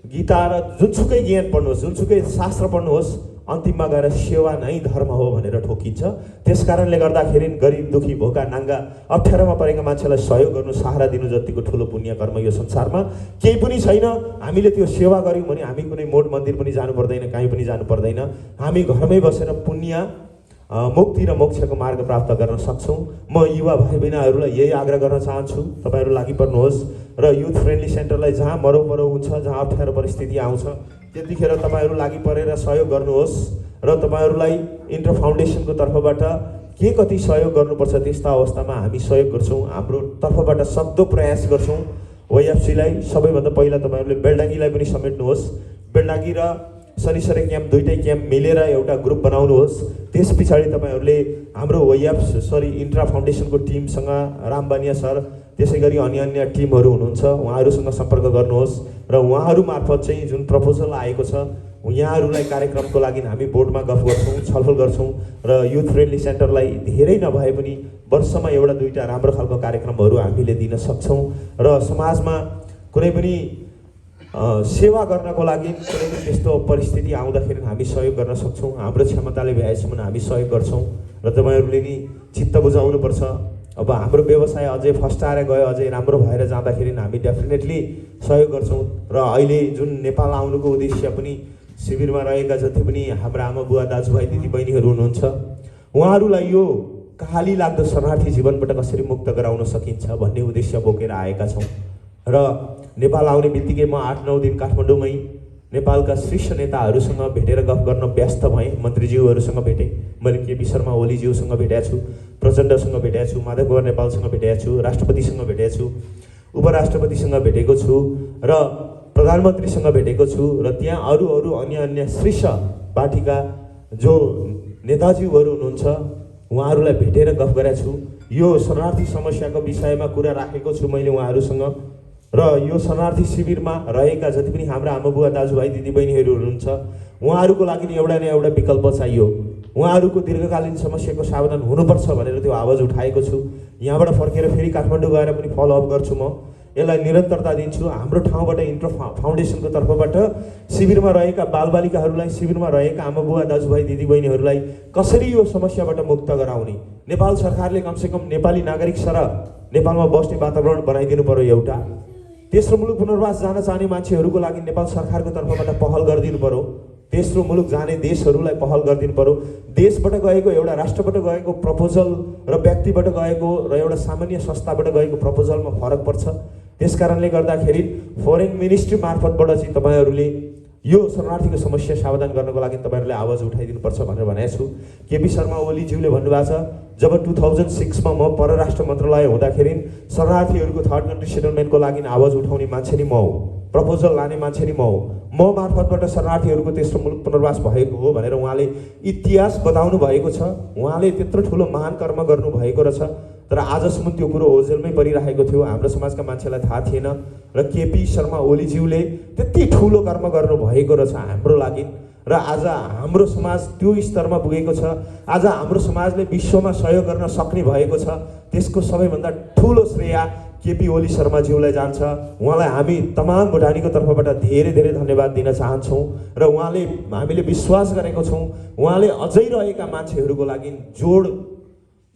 गीता र जुनसुकै ज्ञान पढ्नुहोस्, जुनसुकै शास्त्र पढ्नुहोस्, अन्तिममा गएर सेवा नै धर्म हो भनेर ठोकिन्छ। त्यस कारणले गर्दाखेरि गरिब दुखी भोका नाङ्गा अप्ठ्यारोमा परेका मान्छेलाई सहयोग गर्नु, सहारा दिनु जतिको ठुलो पुण्य कर्म यो संसारमा केही पनि छैन। हामीले त्यो सेवा गऱ्यौँ भने हामी कुनै मठ मन्दिर पनि जानु पर्दैन, कहीँ पनि जानु पर्दैन। हामी घरमै बसेर पुण्य, मुक्ति र मोक्षको मार्ग प्राप्त गर्न सक्छौँ। म युवा भाइ बहिनीहरूलाई यही आग्रह गर्न चाहन्छु, तपाईँहरू लागि पर्नुहोस् र युथ फ्रेन्डली सेन्टरलाई जहाँ मरौ हुन्छ, जहाँ अप्ठ्यारो परिस्थिति आउँछ त्यतिखेर तपाईँहरू लागि परेर सहयोग गर्नुहोस्। र तपाईँहरूलाई इन्टर फाउन्डेसनको तर्फबाट के कति सहयोग गर्नुपर्छ त्यस्ता अवस्थामा हामी सहयोग गर्छौँ, हाम्रो तर्फबाट सक्दो प्रयास गर्छौँ। वाइएफसीलाई सबैभन्दा पहिला तपाईँहरूले बेलडाङ्गीलाई पनि समेट्नुहोस्। बेलडाङ्गी र शनिश्चरी क्याम्प दुईटै क्याम्प मिलेर एउटा ग्रुप बनाउनुहोस्। त्यस पछाडि तपाईँहरूले हाम्रो इन्ट्रा फाउन्डेसनको टिमसँग, रामबानिया सर, त्यसै गरी अन्य टिमहरू हुनुहुन्छ, उहाँहरूसँग सम्पर्क गर्नुहोस् र उहाँहरू मार्फत चाहिँ जुन प्रपोजल आएको छ यहाँहरूलाई कार्यक्रमको लागि हामी बोर्डमा गफ गर्छौँ, छलफल गर्छौँ र युथ फ्रेन्डली सेन्टरलाई धेरै नभए पनि वर्षमा एउटा दुईवटा राम्रो खालको कार्यक्रमहरू हामीले दिन सक्छौँ र समाजमा कुनै पनि सेवा गर्नको लागि कुनै पनि त्यस्तो परिस्थिति आउँदाखेरि हामी सहयोग गर्न सक्छौँ। हाम्रो क्षमताले भ्याएसम्म हामी सहयोग गर्छौँ र तपाईँहरूले नि चित्त बुझाउनुपर्छ। अब हाम्रो व्यवसाय अझै फस्टाएर गयो, अझै राम्रो भएर जाँदाखेरि हामी डेफिनेटली सहयोग गर्छौँ। र अहिले जुन नेपाल आउनुको उद्देश्य पनि शिविरमा रहेका जति पनि हाम्रा आमा बुवा दाजुभाइ दिदीबहिनीहरू हुनुहुन्छ, उहाँहरूलाई यो कहाली लाग्दो शरणार्थी जीवनबाट कसरी मुक्त गराउन सकिन्छ भन्ने उद्देश्य बोकेर आएका छौँ। र नेपाल आउने बित्तिकै म 8-9 दिन काठमाडौँमै नेपालका शीर्ष नेताहरूसँग भेटेर गफ गर्न व्यस्त भएँ। मन्त्रीज्यूहरूसँग भेटेँ, मैले केपी शर्मा ओलीज्यूसँग भेटेको छु, प्रचण्डसँग भेटेको छु, माधव कुमार नेपालसँग भेटेको छु, राष्ट्रपतिसँग भेटेको छु, उपराष्ट्रपतिसँग भेटेको छु र प्रधानमन्त्रीसँग भेटेको छु र त्यहाँ अरू अन्य शीर्ष पार्टीका जो नेताज्यूहरू हुनुहुन्छ उहाँहरूलाई भेटेर गफ गरेको छु। यो शरणार्थी समस्याको विषयमा कुरा राखेको छु मैले उहाँहरूसँग। र यो शरणार्थी शिविरमा रहेका जति पनि हाम्रा आमा बुवा दाजुभाइ दिदीबहिनीहरू हुनुहुन्छ उहाँहरूको लागि एउटा न एउटा विकल्प चाहियो। उहाँहरूको दीर्घकालीन समस्याको समाधान हुनुपर्छ भनेर त्यो आवाज उठाएको छु। यहाँबाट फर्केर फेरि काठमाडौँ गएर पनि फलोअप गर्छु। म यसलाई निरन्तरता दिन्छु। हाम्रो ठाउँबाट इन्ट्रो फाउन्डेसनको तर्फबाट शिविरमा रहेका बालबालिकाहरूलाई, शिविरमा रहेका आमा बुवा दाजुभाइ दिदीबहिनीहरूलाई कसरी यो समस्याबाट मुक्त गराउने, नेपाल सरकारले कमसेकम नेपाली नागरिक सरह नेपालमा बस्ने वातावरण बनाइदिनु पर्यो एउटा। तेस्रो मुलुक पुनर्वास जान चाहने मान्छेहरूको लागि नेपाल सरकारको तर्फबाट पहल गरिदिनु पर्यो। तेस्रो मुलुक जाने देशहरूलाई पहल गरिदिनु पर्यो। देशबाट गएको, एउटा राष्ट्रबाट गएको प्रपोजल र व्यक्तिबाट गएको र एउटा सामान्य संस्थाबाट गएको प्रपोजलमा फरक पर्छ। त्यसकारणले गर्दाखेरि फरेन मिनिस्ट्री मार्फतबाट चाहिँ तपाईँहरूले यो शरणार्थीको समस्या समाधान गर्नको लागि तपाईँहरूले आवाज उठाइदिनुपर्छ भनेर भनेको छु। केपी शर्मा ओलीज्यूले भन्नुभएको छ, जब 2006मा म परराष्ट्र मन्त्रालय हुँदाखेरि शरणार्थीहरूको थर्ड कन्ट्री सेटलमेन्टको लागि आवाज उठाउने मान्छे नि म हो, प्रपोजल लाने मान्छे नि म हो। म मार्फतबाट शरणार्थीहरूको तेस्रो मुलुक पुनर्वास भएको हो भनेर उहाँले इतिहास बताउनु भएको छ। उहाँले त्यत्रो ठुलो महान कर्म गर्नुभएको रहेछ। तर आजसम्म त्यो कुरो ओझेलमै परिरहेको थियो, हाम्रो समाजका मान्छेलाई थाहा थिएन। र केपी शर्मा ओलीज्यूले त्यति ठुलो कर्म गर्नुभएको रहेछ हाम्रो लागि। र आज हाम्रो समाज त्यो स्तरमा पुगेको छ। आज हाम्रो समाजले विश्वमा सहयोग गर्न सक्ने भएको छ। त्यसको सबैभन्दा ठुलो श्रेय केपी ओली शर्माज्यूलाई जान्छ। उहाँलाई हामी तमाम भुटानीको तर्फबाट धेरै धेरै धन्यवाद दिन चाहन्छौँ। र हामीले विश्वास गरेको छौँ उहाँले अझै रहेका मान्छेहरूको लागि जोड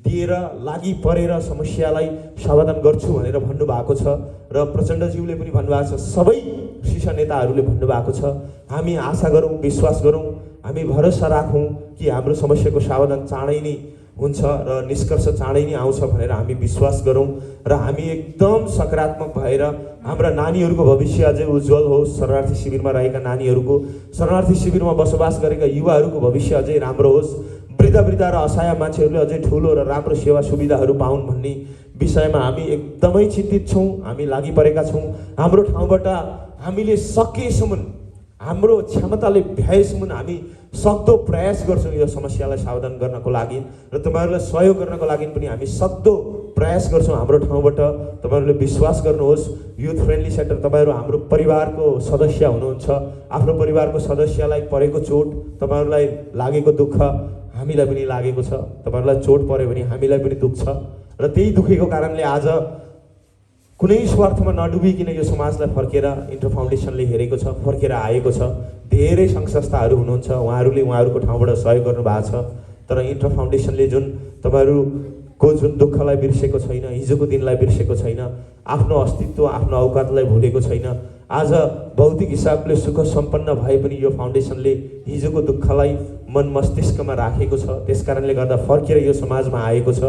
दिएर लागि परेर समस्यालाई समाधान गर्छु भनेर भन्नुभएको छ। र प्रचण्डज्यूले पनि भन्नुभएको छ, सबै शीर्ष नेताहरूले भन्नुभएको छ। हामी आशा गरौँ, विश्वास गरौँ, हामी भरोसा राखौँ कि हाम्रो समस्याको समाधान चाँडै नै हुन्छ र निष्कर्ष चाँडै नै आउँछ भनेर हामी विश्वास गरौँ। र हामी एकदम सकारात्मक भएर हाम्रा नानीहरूको भविष्य अझै उज्जवल होस्, शरणार्थी शिविरमा रहेका नानीहरूको, शरणार्थी शिविरमा बसोबास गरेका युवाहरूको भविष्य अझै राम्रो होस्, वृद्ध र असहाय मान्छेहरूले अझै ठुलो र राम्रो सेवा सुविधाहरू पाउन् भन्ने विषयमा हामी एकदमै चिन्तित छौँ। हामी लागि परेका छौँ। हाम्रो ठाउँबाट हामीले सकेसम्म, हाम्रो क्षमताले भ्याएसम्म हामी सक्दो प्रयास गर्छौँ यो समस्यालाई समाधान गर्नको लागि। र तपाईँहरूलाई सहयोग गर्नको लागि पनि हामी सक्दो प्रयास गर्छौँ हाम्रो ठाउँबाट। तपाईँहरूले विश्वास गर्नुहोस्, युथ फ्रेन्डली सेन्टर तपाईँहरू हाम्रो परिवारको सदस्य हुनुहुन्छ। आफ्नो परिवारको सदस्यलाई परेको चोट, तपाईँहरूलाई लागेको दुःख हामीलाई पनि लागेको छ। तपाईँहरूलाई चोट पर्यो भने हामीलाई पनि दुख्छ। र त्यही दुखेको कारणले आज कुनै स्वार्थमा नडुबिकन यो समाजलाई फर्केर इन्टर फाउन्डेसनले हेरेको छ, फर्केर आएको छ। धेरै सङ्घ संस्थाहरू हुनुहुन्छ, उहाँहरूले उहाँहरूको ठाउँबाट सहयोग गर्नुभएको छ। तर इन्टर फाउन्डेसनले जुन तपाईँहरूको जुन दुःखलाई बिर्सेको छैन, हिजोको दिनलाई बिर्सेको छैन, आफ्नो अस्तित्व, आफ्नो औकातलाई भुलेको छैन। आज भौतिक हिसाबले सुख सम्पन्न भए पनि यो फाउन्डेसनले हिजोको दुःखलाई मन मस्तिष्कमा राखेको छ। त्यसकारणले गर्दा फर्केर यो समाजमा आएको छ,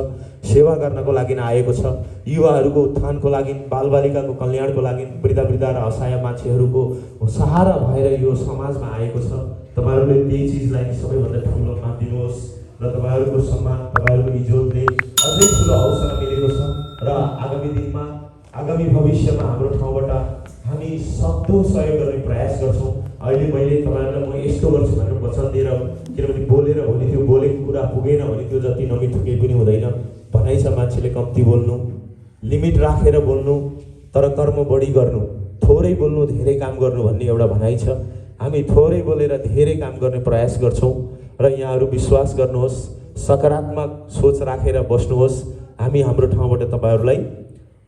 सेवा गर्नको लागि आएको छ, युवाहरूको उत्थानको लागि, बालबालिकाको कल्याणको लागि, वृद्ध र असहाय मान्छेहरूको सहारा भएर यो समाजमा आएको छ। तपाईँहरूले त्यही चिजलाई सबैभन्दा ठुलो मानिदिनुहोस् र तपाईँहरूको सम्मान, तपाईँहरूको इज्जतले अझै ठुलो अवसर मिलेको छ। र आगामी दिनमा, आगामी भविष्यमा हाम्रो ठाउँबाट हामी सक्दो सहयोग गर्ने प्रयास गर्छौँ। अहिले मैले तपाईँहरूलाई म यस्तो गर्छु भनेर वचन दिएर, किनभने बोलेर भने त्यो बोलेको कुरा पुगेन भने त्यो जति नमिठो केही पनि हुँदैन। भनाइ छ मान्छेले कम्ती बोल्नु, लिमिट राखेर बोल्नु, तर कर्म बढी गर्नु, थोरै बोल्नु धेरै काम गर्नु भन्ने एउटा भनाइ छ। हामी थोरै बोलेर धेरै काम गर्ने प्रयास गर्छौँ। र यहाँहरू विश्वास गर्नुहोस्, सकारात्मक सोच राखेर बस्नुहोस्। हामी हाम्रो ठाउँबाट तपाईँहरूलाई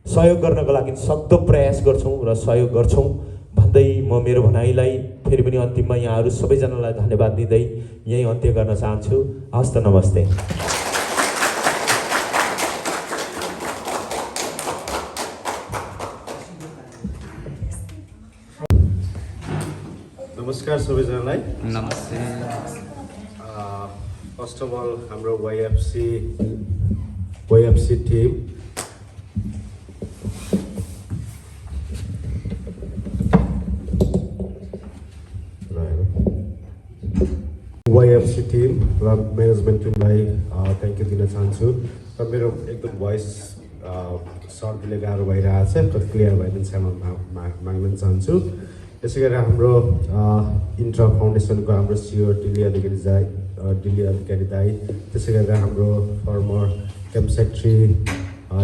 सहयोग गर्नको लागि सक्दो प्रयास गर्छौँ र सहयोग गर्छौँ भन्दै म मेरो भनाइलाई फेरि पनि अन्तिममा यहाँहरू सबैजनालाई धन्यवाद दिँदै यहीँ अन्त्य गर्न चाहन्छु। हस्त, नमस्ते। सबैजनालाई नमस्ते। फर्स्ट अफ अल हाम्रो YFC टिम YFC टिम र म्यानेजमेन्ट टिमलाई थ्याङ्क यू दिन चाहन्छु र मेरो एकदम भोइस सर्दीले गाह्रो भइरहेको छ कति क्लियर भइदिनु क्षमा माग्न चाहन्छु। त्यसै गरेर हाम्रो इन्ट्रा फाउन्डेसनको हाम्रो सिओ डिली अधिकारी दाई, त्यसै गरेर हाम्रो फर्मर क्याम्प सेक्रेटरी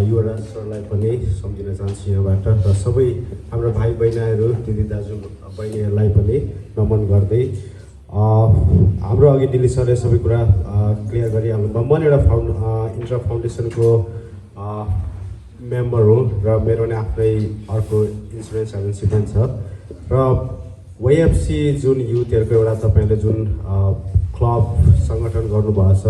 युवराज सरलाई पनि सम्झिन चाहन्छु यहाँबाट र सबै हाम्रो भाइ बहिनीहरू दिदी दाजु बहिनीहरूलाई पनि नमन गर्दै हाम्रो अघि दिल्ली सरले सबै कुरा क्लियर गरिहाल्नुभयो। म एउटा इन्ट्रा फाउन्डेसनको मेम्बर हो र मेरो पनि आफ्नै अर्को इन्सुरेन्स एजेन्सी पनि छ र YFC जुन युथहरूको एउटा तपाईँले जुन क्लब सङ्गठन गर्नुभएको छ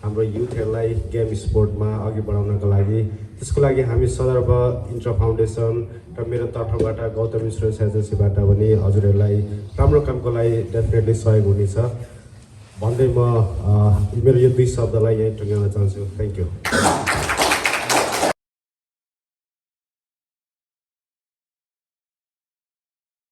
हाम्रो युथहरूलाई गेम स्पोर्टमा अघि बढाउनको लागि, त्यसको लागि हामी सदर्भ इन्ट्रा फाउन्डेसन र मेरो तर्फबाट गौतम इन्सुरेन्स एजेन्सीबाट पनि हजुरहरूलाई राम्रो कामको लागि डेफिनेटली सहयोग हुनेछ भन्दै म मेरो यो 2 शब्दलाई यहीँ टुङ्ग्याउन चाहन्छु। Thank you.